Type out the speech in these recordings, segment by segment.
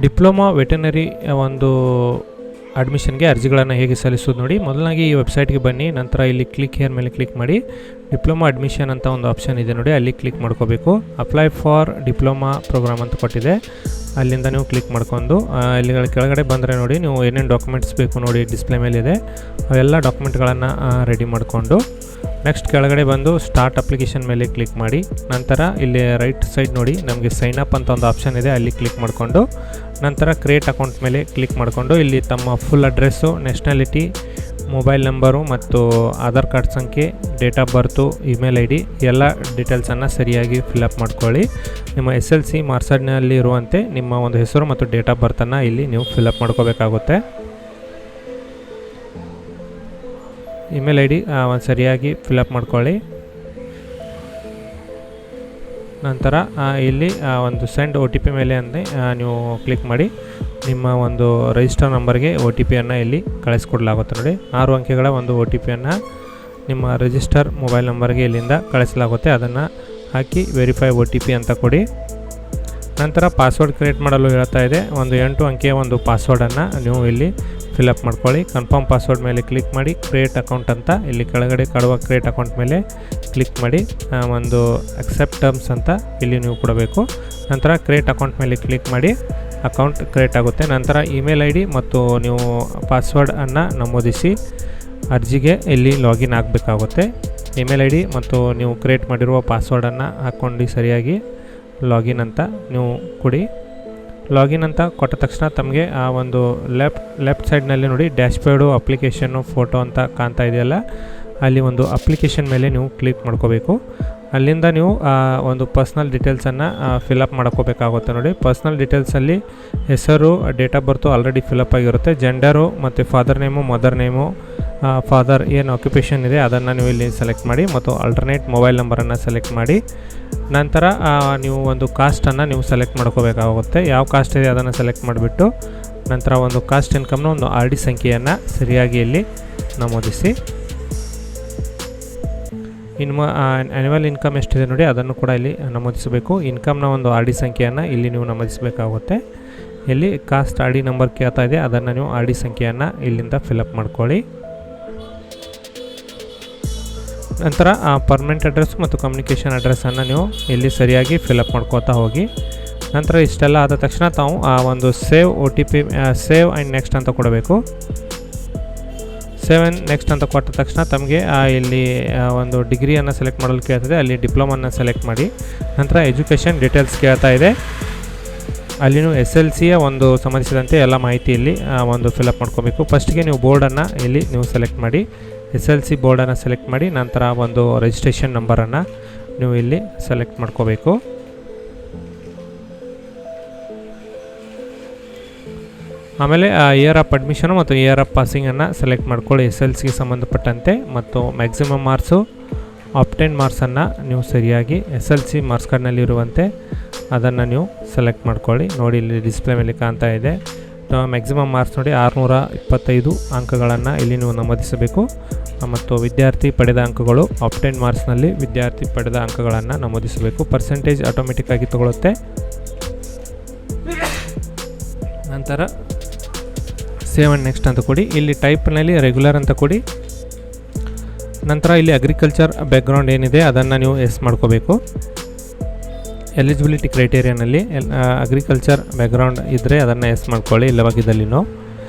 Diploma veterinary ಒಂದು ಅಡ್ಮಿಷನ್ಗೆ ಅರ್ಜಿಗಳನ್ನು ಹೇಗೆ ಸಲ್ಲಿಸೋದು ನೋಡಿ. ಮೊದಲಾಗಿ ಈ ವೆಬ್ಸೈಟ್ಗೆ ಬನ್ನಿ. ನಂತರ ಇಲ್ಲಿ ಕ್ಲಿಕ್ ಹೇರ್ ಮೇಲೆ ಕ್ಲಿಕ್ ಮಾಡಿ ಡಿಪ್ಲೊಮಾ ಅಡ್ಮಿಷನ್ ಅಂತ ಒಂದು ಆಪ್ಷನ್ ಇದೆ ನೋಡಿ, ಅಲ್ಲಿ ಕ್ಲಿಕ್ ಮಾಡ್ಕೋಬೇಕು. ಅಪ್ಲೈ ಫಾರ್ ಡಿಪ್ಲೊಮಾ ಪ್ರೋಗ್ರಾಮ್ ಅಂತ ಕೊಟ್ಟಿದೆ, ಅಲ್ಲಿಂದ ನೀವು ಕ್ಲಿಕ್ ಮಾಡ್ಕೊಂಡು ಇಲ್ಲಿ ಕೆಳಗಡೆ ಬಂದರೆ ನೋಡಿ, ನೀವು ಏನೇನು ಡಾಕ್ಯುಮೆಂಟ್ಸ್ ಬೇಕು ನೋಡಿ ಡಿಸ್ಪ್ಲೇ ಮೇಲೆ ಇದೆ, ಅವೆಲ್ಲ ಡಾಕ್ಯುಮೆಂಟ್ಗಳನ್ನು ರೆಡಿ ಮಾಡಿಕೊಂಡು ನೆಕ್ಸ್ಟ್ ಕೆಳಗಡೆ ಬಂದು ಸ್ಟಾರ್ಟ್ ಅಪ್ಲಿಕೇಶನ್ ಮೇಲೆ ಕ್ಲಿಕ್ ಮಾಡಿ. ನಂತರ ಇಲ್ಲಿ ರೈಟ್ ಸೈಡ್ ನೋಡಿ ನಮಗೆ ಸೈನ್ ಅಪ್ ಅಂತ ಒಂದು ಆಪ್ಷನ್ ಇದೆ, ಅಲ್ಲಿ ಕ್ಲಿಕ್ ಮಾಡಿಕೊಂಡು ನಂತರ ಕ್ರಿಯೇಟ್ ಅಕೌಂಟ್ ಮೇಲೆ ಕ್ಲಿಕ್ ಮಾಡಿಕೊಂಡು ಇಲ್ಲಿ ತಮ್ಮ full address, nationality, mobile number ಮತ್ತು ಆಧಾರ್ ಕಾರ್ಡ್ ಸಂಖ್ಯೆ, date of birth, email I D ಎಲ್ಲ ಡೀಟೇಲ್ಸನ್ನು ಸರಿಯಾಗಿ ಫಿಲಪ್ ಮಾಡ್ಕೊಳ್ಳಿ. ನಿಮ್ಮ SLC ಮಾರ್ಕ್ಸ್ನಲ್ಲಿ ಇರುವಂತೆ ನಿಮ್ಮ ಒಂದು ಹೆಸರು ಮತ್ತು ಡೇಟ್ ಆಫ್ ಬರ್ತನ್ನು ಇಲ್ಲಿ ನೀವು ಫಿಲಪ್ ಮಾಡ್ಕೋಬೇಕಾಗುತ್ತೆ. ಇಮೇಲ್ ಐ ಡಿ ಒಂದು ಸರಿಯಾಗಿ ಫಿಲಪ್ ಮಾಡ್ಕೊಳ್ಳಿ. ನಂತರ ಇಲ್ಲಿ ಒಂದು ಸೆಂಡ್ OTP ಮೇಲೆ ನೀವು ಕ್ಲಿಕ್ ಮಾಡಿ ನಿಮ್ಮ ಒಂದು ರಿಜಿಸ್ಟರ್ ನಂಬರ್ಗೆ OTPಯನ್ನು ಇಲ್ಲಿ ಕಳಿಸ್ಕೊಡ್ಲಾಗುತ್ತೆ ನೋಡಿ. 6 ಅಂಕೆಗಳ ಒಂದು OTPಯನ್ನು ನಿಮ್ಮ ರಿಜಿಸ್ಟರ್ ಮೊಬೈಲ್ ನಂಬರ್ಗೆ ಇಲ್ಲಿಂದ ಕಳಿಸಲಾಗುತ್ತೆ, ಅದನ್ನು ಹಾಕಿ ವೆರಿಫೈ OTP ಅಂತ ಕೊಡಿ. ನಂತರ ಪಾಸ್ವರ್ಡ್ ಕ್ರಿಯೇಟ್ ಮಾಡಲು ಹೇಳ್ತಾ ಇದೆ, ಒಂದು 8 ಅಂಕೆಯ ಒಂದು ಪಾಸ್ವರ್ಡನ್ನು ನೀವು ಇಲ್ಲಿ ಫಿಲಪ್ ಮಾಡ್ಕೊಳ್ಳಿ. ಕನ್ಫರ್ಮ್ ಪಾಸ್ವರ್ಡ್ ಮೇಲೆ ಕ್ಲಿಕ್ ಮಾಡಿ ಕ್ರಿಯೇಟ್ ಅಕೌಂಟ್ ಅಂತ ಇಲ್ಲಿ ಕೆಳಗಡೆ ಕಾಣುವ ಕ್ರಿಯೇಟ್ ಅಕೌಂಟ್ ಮೇಲೆ ಕ್ಲಿಕ್ ಮಾಡಿ ಒಂದು ಅಕ್ಸೆಪ್ಟ್ ಟರ್ಮ್ಸ್ ಅಂತ ಇಲ್ಲಿ ನೀವು ಕೊಡಬೇಕು. ನಂತರ ಕ್ರಿಯೇಟ್ ಅಕೌಂಟ್ ಮೇಲೆ ಕ್ಲಿಕ್ ಮಾಡಿ ಅಕೌಂಟ್ ಕ್ರಿಯೇಟ್ ಆಗುತ್ತೆ. ನಂತರ ಇಮೇಲ್ ಐ ಡಿ ಮತ್ತು ನೀವು ಪಾಸ್ವರ್ಡನ್ನು ನಮೂದಿಸಿ ಅರ್ಜಿಗೆ ಇಲ್ಲಿ ಲಾಗಿನ್ ಆಗಬೇಕಾಗುತ್ತೆ. ಇಮೇಲ್ ಐ ಡಿ ಮತ್ತು ನೀವು ಕ್ರಿಯೇಟ್ ಮಾಡಿರುವ ಪಾಸ್ವರ್ಡನ್ನು ಹಾಕ್ಕೊಂಡು ಸರಿಯಾಗಿ ಲಾಗಿನ್ ಅಂತ ನೀವು ಕೊಡಿ. ಲಾಗಿನ್ ಅಂತ ಕೊಟ್ಟ ತಕ್ಷಣ ತಮಗೆ ಆ ಒಂದು ಲೆಫ್ಟ್ ಸೈಡ್ನಲ್ಲಿ ನೋಡಿ ಡ್ಯಾಶ್ಬೋರ್ಡು ಅಪ್ಲಿಕೇಶನ್ನು ಫೋಟೋ ಅಂತ ಕಾಣ್ತಾ ಇದೆಯಲ್ಲ, ಅಲ್ಲಿ ಒಂದು ಅಪ್ಲಿಕೇಶನ್ ಮೇಲೆ ನೀವು ಕ್ಲಿಕ್ ಮಾಡ್ಕೋಬೇಕು. ಅಲ್ಲಿಂದ ನೀವು ಒಂದು ಪರ್ಸ್ನಲ್ ಡೀಟೇಲ್ಸನ್ನು ಫಿಲಪ್ ಮಾಡ್ಕೋಬೇಕಾಗುತ್ತೆ ನೋಡಿ. ಪರ್ಸ್ನಲ್ ಡೀಟೇಲ್ಸಲ್ಲಿ ಹೆಸರು, date of birth already fill up ಆಗಿರುತ್ತೆ, ಜೆಂಡರು ಮತ್ತು father name, mother name, father ಏನು ಆಕ್ಯುಪೇಷನ್ ಇದೆ ಅದನ್ನು ನೀವು ಇಲ್ಲಿ ಸೆಲೆಕ್ಟ್ ಮಾಡಿ ಮತ್ತು ಆಲ್ಟರ್ನೇಟ್ ಮೊಬೈಲ್ ನಂಬರನ್ನು ಸೆಲೆಕ್ಟ್ ಮಾಡಿ. ನಂತರ ನೀವು ಒಂದು ಕಾಸ್ಟನ್ನು ನೀವು ಸೆಲೆಕ್ಟ್ ಮಾಡ್ಕೋಬೇಕಾಗುತ್ತೆ. ಯಾವ ಕಾಸ್ಟ್ ಇದೆ ಅದನ್ನು ಸೆಲೆಕ್ಟ್ ಮಾಡಿಬಿಟ್ಟು ನಂತರ ಒಂದು ಕಾಸ್ಟ್ ಇನ್ಕಮ್ನ ಒಂದು RD ಸಂಖ್ಯೆಯನ್ನು ಸರಿಯಾಗಿ ಇಲ್ಲಿ ನಮೂದಿಸಿ. ಆ್ಯನ್ಯುವಲ್ ಇನ್ಕಮ್ ಎಷ್ಟಿದೆ ನೋಡಿ ಅದನ್ನು ಕೂಡ ಇಲ್ಲಿ ನಮೂದಿಸಬೇಕು. ಇನ್ಕಮ್ನ ಒಂದು RD ಸಂಖ್ಯೆಯನ್ನು ಇಲ್ಲಿ ನೀವು ನಮೂದಿಸಬೇಕಾಗುತ್ತೆ. ಇಲ್ಲಿ ಕಾಸ್ಟ್ RD ನಂಬರ್ ಕೇಳ್ತಾ ಇದೆ, ಅದನ್ನು ನೀವು RD ಸಂಖ್ಯೆಯನ್ನು ಇಲ್ಲಿಂದ ಫಿಲಪ್ ಮಾಡ್ಕೊಳ್ಳಿ. ನಂತರ ಪರ್ಮನೆಂಟ್ ಅಡ್ರೆಸ್ ಮತ್ತು ಕಮ್ಯುನಿಕೇಷನ್ ಅಡ್ರೆಸ್ಸನ್ನು ನೀವು ಇಲ್ಲಿ ಸರಿಯಾಗಿ ಫಿಲಪ್ ಮಾಡ್ಕೋತಾ ಹೋಗಿ. ನಂತರ ಇಷ್ಟೆಲ್ಲ ಆದ ತಕ್ಷಣ ತಾವು ಒಂದು save OTP save and next ಅಂತ ಕೊಡಬೇಕು. ಸೇವ್ ಆ್ಯಂಡ್ ನೆಕ್ಸ್ಟ್ ಅಂತ ಕೊಟ್ಟ ತಕ್ಷಣ ತಮಗೆ ಇಲ್ಲಿ ಒಂದು ಡಿಗ್ರಿಯನ್ನು ಸೆಲೆಕ್ಟ್ ಮಾಡಲು ಕೇಳ್ತದೆ, ಅಲ್ಲಿ ಡಿಪ್ಲೊಮನ್ನು ಸೆಲೆಕ್ಟ್ ಮಾಡಿ. ನಂತರ ಎಜುಕೇಷನ್ ಡೀಟೇಲ್ಸ್ ಕೇಳ್ತಾ ಇದೆ, ಅಲ್ಲಿ ನೀವು SLCಯ ಒಂದು ಸಂಬಂಧಿಸಿದಂತೆ ಎಲ್ಲ ಮಾಹಿತಿ ಇಲ್ಲಿ ಒಂದು ಫಿಲಪ್ ಮಾಡ್ಕೋಬೇಕು. ಫಸ್ಟಿಗೆ ನೀವು ಬೋರ್ಡನ್ನು ಇಲ್ಲಿ ನೀವು ಸೆಲೆಕ್ಟ್ ಮಾಡಿ, SLC ಬೋರ್ಡನ್ನು ಸೆಲೆಕ್ಟ್ ಮಾಡಿ ನಂತರ ಒಂದು ರಿಜಿಸ್ಟ್ರೇಷನ್ ನಂಬರನ್ನು ನೀವು ಇಲ್ಲಿ ಸೆಲೆಕ್ಟ್ ಮಾಡ್ಕೋಬೇಕು. ಆಮೇಲೆ ಇಯರ್ ಆಫ್ ಅಡ್ಮಿಷನು ಮತ್ತು ಇಯರ್ ಆಫ್ ಪಾಸಿಂಗನ್ನು ಸೆಲೆಕ್ಟ್ ಮಾಡ್ಕೊಳ್ಳಿ SLCಗೆ ಸಂಬಂಧಪಟ್ಟಂತೆ. ಮತ್ತು ಮ್ಯಾಕ್ಸಿಮಮ್ ಮಾರ್ಕ್ಸು ಆಪ್ಟೆನ್ ಮಾರ್ಕ್ಸನ್ನು ನೀವು ಸರಿಯಾಗಿ SLC ಮಾರ್ಕ್ಸ್ ಕಾರ್ಡ್ನಲ್ಲಿರುವಂತೆ ಅದನ್ನು ನೀವು ಸೆಲೆಕ್ಟ್ ಮಾಡ್ಕೊಳ್ಳಿ. ನೋಡಿ ಇಲ್ಲಿ ಡಿಸ್ಪ್ಲೇ ಮೇಲೆ ಕಾಣ್ತಾ ಇದೆ ಮ್ಯಾಕ್ಸಿಮಮ್ ಮಾರ್ಕ್ಸ್ ನೋಡಿ 625 ಅಂಕಗಳನ್ನು ಇಲ್ಲಿ ನೀವು ನಮೂದಿಸಬೇಕು. ಮತ್ತು ವಿದ್ಯಾರ್ಥಿ ಪಡೆದ ಅಂಕಗಳು ಆಪ್ಟೆನ್ ಮಾರ್ಕ್ಸ್ನಲ್ಲಿ ವಿದ್ಯಾರ್ಥಿ ಪಡೆದ ಅಂಕಗಳನ್ನು ನಮೂದಿಸಬೇಕು. ಪರ್ಸೆಂಟೇಜ್ ಆಟೋಮೆಟಿಕ್ಕಾಗಿ ತಗೊಳುತ್ತೆ. ನಂತರ ಸೇವ್ ಆ್ಯಂಡ್ ನೆಕ್ಸ್ಟ್ ಅಂತ ಕೊಡಿ. ಇಲ್ಲಿ ಟೈಪ್ನಲ್ಲಿ ರೆಗ್ಯುಲರ್ ಅಂತ ಕೊಡಿ. ನಂತರ ಇಲ್ಲಿ ಅಗ್ರಿಕಲ್ಚರ್ ಬ್ಯಾಕ್ಗ್ರೌಂಡ್ ಏನಿದೆ ಅದನ್ನು ನೀವು ಎಸ್ ಮಾಡ್ಕೋಬೇಕು. ಎಲಿಜಿಬಿಲಿಟಿ ಕ್ರೈಟೇರಿಯಾನಲ್ಲಿ ಅಗ್ರಿಕಲ್ಚರ್ ಬ್ಯಾಕ್ಗ್ರೌಂಡ್ ಇದ್ದರೆ ಅದನ್ನು ಎಸ್ ಮಾಡ್ಕೊಳ್ಳಿ, ಇಲ್ಲವಾಗಿದ್ದಲ್ಲಿ ನೋ.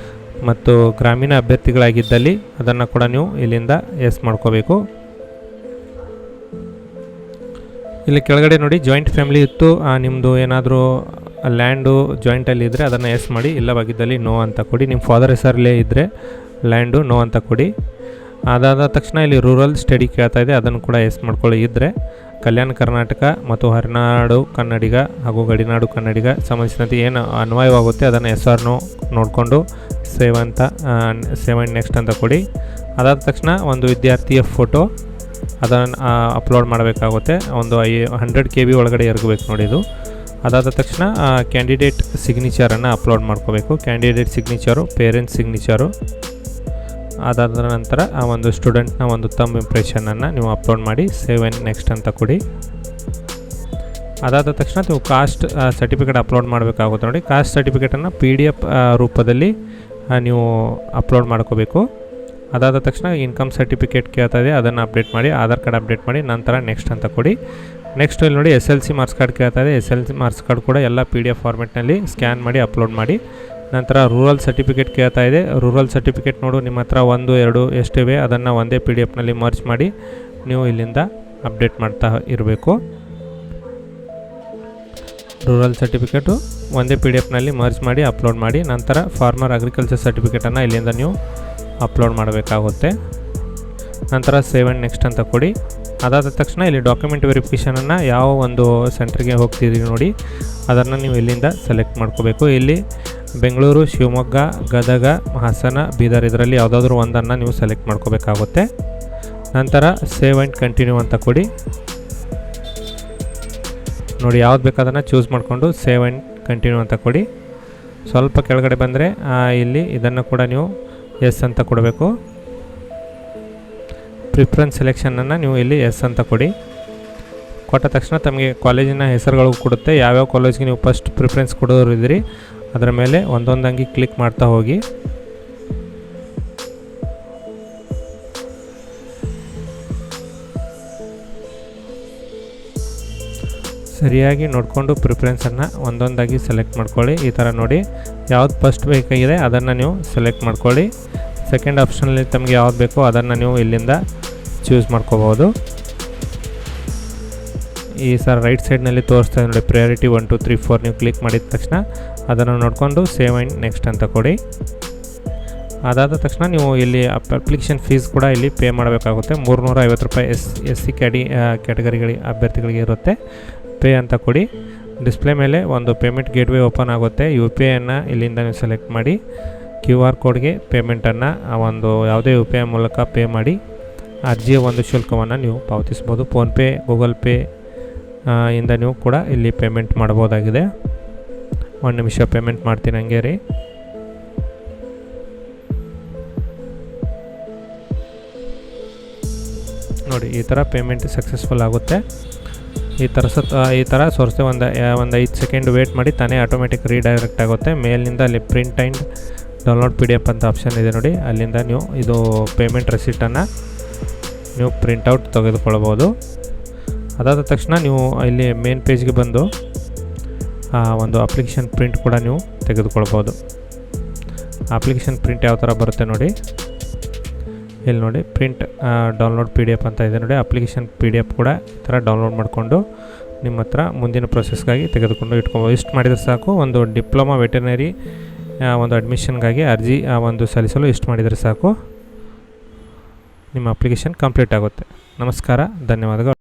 ಮತ್ತು ಗ್ರಾಮೀಣ ಅಭ್ಯರ್ಥಿಗಳಾಗಿದ್ದಲ್ಲಿ ಅದನ್ನು ಕೂಡ ನೀವು ಇಲ್ಲಿಂದ ಎಸ್ ಮಾಡ್ಕೋಬೇಕು. ಇಲ್ಲಿ ಕೆಳಗಡೆ ನೋಡಿ ಜಾಯಿಂಟ್ ಫ್ಯಾಮಿಲಿ ಇತ್ತು, ನಿಮ್ಮದು ಏನಾದರೂ ಲ್ಯಾಂಡು ಜಾಯಿಂಟಲ್ಲಿ ಇದ್ದರೆ ಅದನ್ನು ಎಸ್ ಮಾಡಿ, ಇಲ್ಲವಾಗಿದ್ದಲ್ಲಿ ನೋ ಅಂತ ಕೊಡಿ. ನಿಮ್ಮ ಫಾದರ್ ಹೆಸರಲ್ಲೇ ಇದ್ದರೆ ಲ್ಯಾಂಡು ನೋ ಅಂತ ಕೊಡಿ. ಅದಾದ ತಕ್ಷಣ ಇಲ್ಲಿ ರೂರಲ್ ಸ್ಟಡಿ ಕೇಳ್ತಾ ಇದೆ, ಅದನ್ನು ಕೂಡ ಎಸ್ ಮಾಡ್ಕೊಳ್ಳಿ. ಇದ್ದರೆ ಕಲ್ಯಾಣ ಕರ್ನಾಟಕ ಮತ್ತು ಹೊರನಾಡು ಕನ್ನಡಿಗ ಹಾಗೂ ಗಡಿನಾಡು ಕನ್ನಡಿಗ ಸಂಬಂಧಿಸಿದಂತೆ ಏನು ಅನ್ವಯವಾಗುತ್ತೆ ಅದನ್ನು SR ನೋ ನೋಡಿಕೊಂಡು ಸೇವ್ ಆ್ಯಂಡ್ ನೆಕ್ಸ್ಟ್ ಅಂತ ಕೊಡಿ. ಅದಾದ ತಕ್ಷಣ ಒಂದು ವಿದ್ಯಾರ್ಥಿಯ ಫೋಟೋ ಅದನ್ನು ಅಪ್ಲೋಡ್ ಮಾಡಬೇಕಾಗುತ್ತೆ. ಒಂದು 100 KB ಒಳಗಡೆ ಇರಬೇಕು ನೋಡಿ ಇದು. ಅದಾದ ತಕ್ಷಣ ಕ್ಯಾಂಡಿಡೇಟ್ ಸಿಗ್ನೇಚರನ್ನು ಅಪ್ಲೋಡ್ ಮಾಡ್ಕೋಬೇಕು. Candidate signature, parents signature. ಅದಾದ ನಂತರ ಆ ಒಂದು ಸ್ಟೂಡೆಂಟ್ನ ಒಂದು ಥಂಬ್ ಇಂಪ್ರೆಷನನ್ನು ನೀವು ಅಪ್ಲೋಡ್ ಮಾಡಿ ಸೇವ್ ಆ್ಯಂಡ್ ನೆಕ್ಸ್ಟ್ ಅಂತ ಕೊಡಿ. ಅದಾದ ತಕ್ಷಣ ನೀವು ಕಾಸ್ಟ್ ಸರ್ಟಿಫಿಕೇಟ್ ಅಪ್ಲೋಡ್ ಮಾಡಬೇಕಾಗುತ್ತೆ ನೋಡಿ. ಕಾಸ್ಟ್ ಸರ್ಟಿಫಿಕೇಟನ್ನು PDF ರೂಪದಲ್ಲಿ ನೀವು ಅಪ್ಲೋಡ್ ಮಾಡ್ಕೋಬೇಕು. ಅದಾದ ತಕ್ಷಣ ಇನ್ಕಮ್ ಸರ್ಟಿಫಿಕೇಟ್ ಕೇಳ್ತಾ ಇದೆ, ಅದನ್ನು ಅಪ್ಡೇಟ್ ಮಾಡಿ, ಆಧಾರ್ ಕಾರ್ಡ್ ಅಪ್ಡೇಟ್ ಮಾಡಿ, ನಂತರ ನೆಕ್ಸ್ಟ್ ಅಂತ ಕೊಡಿ. ನೆಕ್ಸ್ಟ್ ಇಲ್ಲಿ ನೋಡಿ SLC ಮಾರ್ಕ್ಸ್ ಕಾರ್ಡ್ ಕೇಳ್ತಾ ಇದೆ. SLC ಮಾರ್ಕ್ಸ್ ಕಾರ್ಡ್ ಕೂಡ ಎಲ್ಲ PDF ಫಾರ್ಮೆಟ್ನಲ್ಲಿ ಸ್ಕ್ಯಾನ್ ಮಾಡಿ ಅಪ್ಲೋಡ್ ಮಾಡಿ. ನಂತರ ರೂರಲ್ ಸರ್ಟಿಫಿಕೇಟ್ ಕೇಳ್ತಾ ಇದೆ. ರೂರಲ್ ಸರ್ಟಿಫಿಕೇಟ್ ನೋಡು ನಿಮ್ಮ ಹತ್ರ 1, 2 ಎಷ್ಟಿವೆ ಅದನ್ನು ಒಂದೇ PDFನಲ್ಲಿ ಮರ್ಜ್ ಮಾಡಿ ನೀವು ಇಲ್ಲಿಂದ ಅಪ್ಡೇಟ್ ಮಾಡ್ತಾ ಇರಬೇಕು. ರೂರಲ್ ಸರ್ಟಿಫಿಕೇಟು ಒಂದೇ PDF ಮರ್ಜ್ ಮಾಡಿ ಅಪ್ಲೋಡ್ ಮಾಡಿ. ನಂತರ ಫಾರ್ಮರ್ ಅಗ್ರಿಕಲ್ಚರ್ ಸರ್ಟಿಫಿಕೇಟನ್ನು ಇಲ್ಲಿಂದ ನೀವು ಅಪ್ಲೋಡ್ ಮಾಡಬೇಕಾಗುತ್ತೆ. ನಂತರ ಸೇವ್ ಆ್ಯಂಡ್ ನೆಕ್ಸ್ಟ್ ಅಂತ ಕೊಡಿ. ಅದಾದ ತಕ್ಷಣ ಇಲ್ಲಿ ಡಾಕ್ಯುಮೆಂಟ್ ವೆರಿಫಿಕೇಷನನ್ನು ಯಾವ ಒಂದು ಸೆಂಟ್ರಿಗೆ ಹೋಗ್ತಿದ್ದೀರಿ ನೋಡಿ ಅದನ್ನು ನೀವು ಇಲ್ಲಿಂದ ಸೆಲೆಕ್ಟ್ ಮಾಡ್ಕೋಬೇಕು. ಇಲ್ಲಿ ಬೆಂಗಳೂರು, ಶಿವಮೊಗ್ಗ, ಗದಗ, ಹಾಸನ, ಬೀದರ್ ಇದರಲ್ಲಿ ಯಾವುದಾದ್ರೂ ಒಂದನ್ನು ನೀವು ಸೆಲೆಕ್ಟ್ ಮಾಡ್ಕೋಬೇಕಾಗುತ್ತೆ. ನಂತರ ಸೇವ್ ಆ್ಯಂಡ್ ಕಂಟಿನ್ಯೂ ಅಂತ ಕೊಡಿ. ನೋಡಿ ಯಾವ್ದು ಬೇಕಾದನ್ನು ಚೂಸ್ ಮಾಡಿಕೊಂಡು ಸೇವ್ ಆ್ಯಂಡ್ ಕಂಟಿನ್ಯೂ ಅಂತ ಕೊಡಿ. ಸ್ವಲ್ಪ ಕೆಳಗಡೆ ಬಂದರೆ ಇಲ್ಲಿ ಇದನ್ನು ಕೂಡ ನೀವು ಎಸ್ ಅಂತ ಕೊಡಬೇಕು. ಪ್ರಿಫರೆನ್ಸ್ ಸೆಲೆಕ್ಷನನ್ನು ನೀವು ಇಲ್ಲಿ ಎಸ್ ಅಂತ ಕೊಡಿ. ಕೊಟ್ಟ ತಕ್ಷಣ ತಮಗೆ ಕಾಲೇಜಿನ ಹೆಸರುಗಳು ಕೊಡುತ್ತೆ. ಯಾವ್ಯಾವ ಕಾಲೇಜಿಗೆ ನೀವು ಫಸ್ಟ್ ಪ್ರಿಫರೆನ್ಸ್ ಕೊಡೋರು ಇದ್ದೀರಿ ಅದರ ಮೇಲೆ ಒಂದೊಂದಾಗಿ ಕ್ಲಿಕ್ ಮಾಡ್ತಾ ಹೋಗಿ. ಸರಿಯಾಗಿ ನೋಡಿಕೊಂಡು ಪ್ರಿಫರೆನ್ಸನ್ನು ಒಂದೊಂದಾಗಿ ಸೆಲೆಕ್ಟ್ ಮಾಡ್ಕೊಳ್ಳಿ. ಈ ಥರ ನೋಡಿ ಯಾವ್ದು ಫಸ್ಟ್ ಬೇಕಾಗಿದೆ ಅದನ್ನು ನೀವು ಸೆಲೆಕ್ಟ್ ಮಾಡ್ಕೊಳ್ಳಿ. ಸೆಕೆಂಡ್ ಆಪ್ಷನಲ್ಲಿ ತಮಗೆ ಯಾವ್ದು ಬೇಕೋ ಅದನ್ನು ನೀವು ಇಲ್ಲಿಂದ ಚೂಸ್ ಮಾಡ್ಕೋಬೋದು. ಈ ಸರ್ ರೈಟ್ ಸೈಡ್ನಲ್ಲಿ ತೋರಿಸ್ತಾ ಇದೆ ನೋಡಿ ಪ್ರಯಾರಿಟಿ 1, 2, 3, 4 ನೀವು ಕ್ಲಿಕ್ ಮಾಡಿದ ತಕ್ಷಣ ಅದನ್ನು ನೋಡಿಕೊಂಡು ಸೇವ್ ಆ್ಯಂಡ್ ನೆಕ್ಸ್ಟ್ ಅಂತ ಕೊಡಿ. ಅದಾದ ತಕ್ಷಣ ನೀವು ಇಲ್ಲಿ ಅಪ್ಲಿಕೇಶನ್ ಫೀಸ್ ಕೂಡ ಇಲ್ಲಿ ಪೇ ಮಾಡಬೇಕಾಗುತ್ತೆ. 350 ರೂಪಾಯಿ SC ಕ್ಯಾಟಗರಿಗಳಿಗೆ ಅಭ್ಯರ್ಥಿಗಳಿಗೆ ಇರುತ್ತೆ. ಪೇ ಅಂತ ಕೊಡಿ. ಡಿಸ್ಪ್ಲೇ ಮೇಲೆ ಒಂದು ಪೇಮೆಂಟ್ ಗೇಟ್ವೇ ಓಪನ್ ಆಗುತ್ತೆ. UPIಯನ್ನು ಇಲ್ಲಿಂದ ನೀವು ಸೆಲೆಕ್ಟ್ ಮಾಡಿ QR ಕೋಡ್ಗೆ ಪೇಮೆಂಟನ್ನು ಒಂದು ಯಾವುದೇ UPI ಮೂಲಕ ಪೇ ಮಾಡಿ ಅರ್ಜಿಯ ಒಂದು ಶುಲ್ಕವನ್ನು ನೀವು ಪಾವತಿಸ್ಬೋದು. ಫೋನ್ಪೇ, ಗೂಗಲ್ ಪೇ ಇಂದ ನೀವು ಕೂಡ ಇಲ್ಲಿ ಪೇಮೆಂಟ್ ಮಾಡ್ಬೋದಾಗಿದೆ. 1 ನಿಮಿಷ ಪೇಮೆಂಟ್ ಮಾಡ್ತೀನಿ ಹಂಗೆ ರೀ. ನೋಡಿ ಈ ಥರ ಪೇಮೆಂಟ್ ಸಕ್ಸಸ್ಫುಲ್ ಆಗುತ್ತೆ. ಈ ಥರ ಸೋರಿಸ್ತೆ ಒಂದು 5 ಸೆಕೆಂಡ್ ವೇಟ್ ಮಾಡಿ ತಾನೇ ಆಟೋಮೆಟಿಕ್ ರೀಡೈರೆಕ್ಟ್ ಆಗುತ್ತೆ. ಮೇಲಿನಿಂದ ಅಲ್ಲಿ ಪ್ರಿಂಟ್ ಆ್ಯಂಡ್ ಡೌನ್ಲೋಡ್ PDF ಅಂತ ಆಪ್ಷನ್ ಇದೆ ನೋಡಿ, ಅಲ್ಲಿಂದ ನೀವು ಇದು ಪೇಮೆಂಟ್ ರೆಸಿಟನ್ನು ನೀವು ಪ್ರಿಂಟೌಟ್ ತೆಗೆದುಕೊಳ್ಬೋದು. ಅದಾದ ತಕ್ಷಣ ನೀವು ಇಲ್ಲಿ ಮೇನ್ ಪೇಜ್ಗೆ ಬಂದು ಒಂದು ಅಪ್ಲಿಕೇಶನ್ ಪ್ರಿಂಟ್ ಕೂಡ ನೀವು ತೆಗೆದುಕೊಳ್ಬೋದು. ಅಪ್ಲಿಕೇಶನ್ ಪ್ರಿಂಟ್ ಯಾವ ಥರ ಬರುತ್ತೆ ನೋಡಿ, ಇಲ್ಲಿ ನೋಡಿ ಪ್ರಿಂಟ್ ಡೌನ್ಲೋಡ್ PDF ಅಂತ ಇದೆ ನೋಡಿ. ಅಪ್ಲಿಕೇಶನ್ PDF ಕೂಡ ಈ ಥರ ಡೌನ್ಲೋಡ್ ಮಾಡಿಕೊಂಡು ನಿಮ್ಮ ಹತ್ರ ಮುಂದಿನ ಪ್ರೊಸೆಸ್ಗಾಗಿ ತೆಗೆದುಕೊಂಡು ಇಟ್ಕೊಬೋದು. ಇಷ್ಟು ಮಾಡಿದರೆ ಸಾಕು. ಒಂದು ಡಿಪ್ಲೊಮಾ ವೆಟರ್ನರಿ ಒಂದು ಅಡ್ಮಿಷನ್ಗಾಗಿ ಅರ್ಜಿ ಒಂದು ಸಲ್ಲಿಸಲು ಇಷ್ಟು ಮಾಡಿದರೆ ಸಾಕು, ನಿಮ್ಮ ಅಪ್ಲಿಕೇಶನ್ ಕಂಪ್ಲೀಟ್ ಆಗುತ್ತೆ. ನಮಸ್ಕಾರ, ಧನ್ಯವಾದಗಳು.